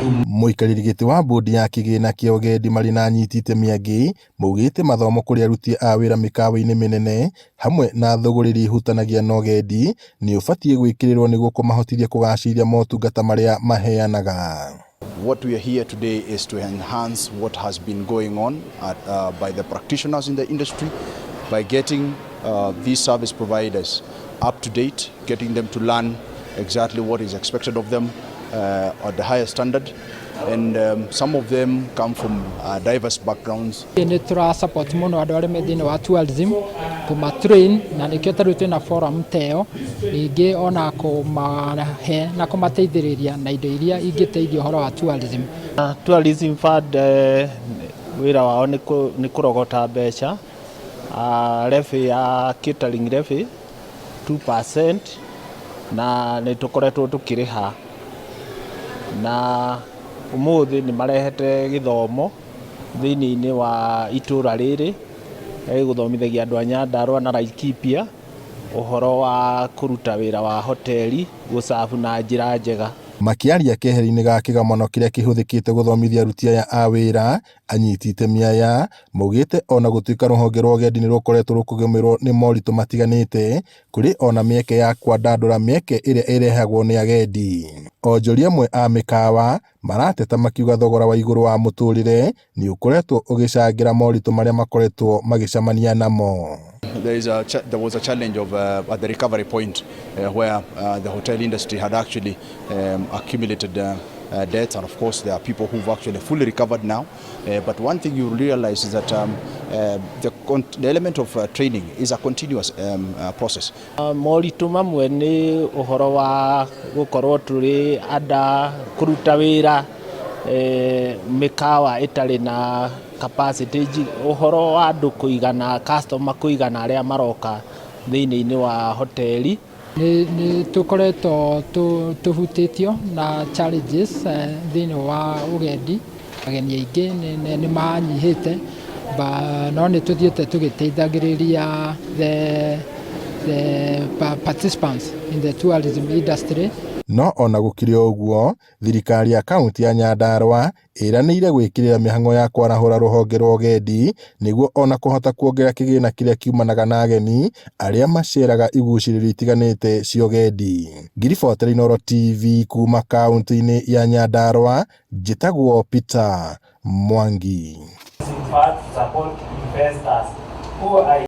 Mũikarĩri gĩtĩ wa bodi ya kĩgĩna kĩa ũgendi marĩ na anyiti itemi angĩ maugĩte mathomo kũrĩ aruti a wĩra mĩkawa-inĩ mĩnene hamwe na thũgũrĩri ihutanagia na ũgendi nĩ ũbatiĩ gwĩkĩrĩrwo nĩguo kũmahotithia kũgacĩrithia motungata marĩa maheanaga. What we are here today is to enhance what has been going on by the practitioners in the industry by getting these service providers up to date, getting them to learn exactly what is expected of them at the highest standard, and some of them come from diverse backgrounds. Nĩ tura support mũno andũ arĩa me thĩinĩ wa tourism kuma train na nĩkĩo tarĩ twĩna forum teo ningĩ ona kũmahe na kũmateithĩrĩria na indo iria ingĩteithia ũhoro wa tourism. Tourism fund wĩra wao nĩ kũrogota mbeca, levy ya catering levy 2% na nĩ tũkoretwo tũkĩrĩha na ũmũthĩ nĩ marehete gĩthomo thĩinĩ wa itũra rĩrĩ gũthomithagia andũ a Nyandarua na Laikipia ũhoro wa kũruta wĩra wa hoteli gũcabu na njĩra njega. Makĩaria keheri-inĩ ga kĩgomano kĩrĩa kĩhũthĩkĩte gũthomithia aruti aya a wĩra, anyiti itemi aya maugĩte ona gũtuĩka rũhonge rwa ũgendi nĩ rũkoretwo rũkũgũmĩrwo nĩ moritũ matiganĩte, kũrĩ ona mĩeke ya kwandandũra mĩeke ĩrĩa ĩrehagwo nĩ agendi. Onjoria amwe a mĩkawa marateta makiuga thogora wa igũrũ wa mũtũrĩre nĩ ũkoretwo ũgĩcangĩra moritũ marĩa makoretwo magĩcemania namo. There was a challenge of at the recovery point where the hotel industry had actually accumulated debts, and of course there are people who've actually fully recovered now. But one thing you realize is that the element of training is a continuous process. Moritũ mamwe nĩ ũhoro wa gũkorwo tũrĩ ada kũruta wĩra mĩkawa ĩtarĩ na capacity, ũhoro wa andũ kũigana, customer kũigana arĩa maroka thĩinĩ wa hoteli. Nĩ tũkoretwo tũhutĩtio na challenges thĩinĩ wa ũgendi, ageni aingĩ nĩ manyihĩte, no nĩ tũthiĩte tũgĩteithagĩrĩria the participants in the tourism industry. No ona gũkĩrĩ ũguo, thirikari ya kaunti ya Nyandarua ĩranĩire gwĩkĩrĩra mĩhang'o ya kwarahũra rũhonge rwa ũgendi nĩguo ona kũhota kuongerera kĩgĩna kĩrĩa kiumanaga na ageni arĩa maceraga igucĩrĩrio itiganĩte cia ũgendi. Ngiriboteri Inooro TV kuma kaunti-inĩ ya Nyandarua, njĩtagwo Bata Mwangi.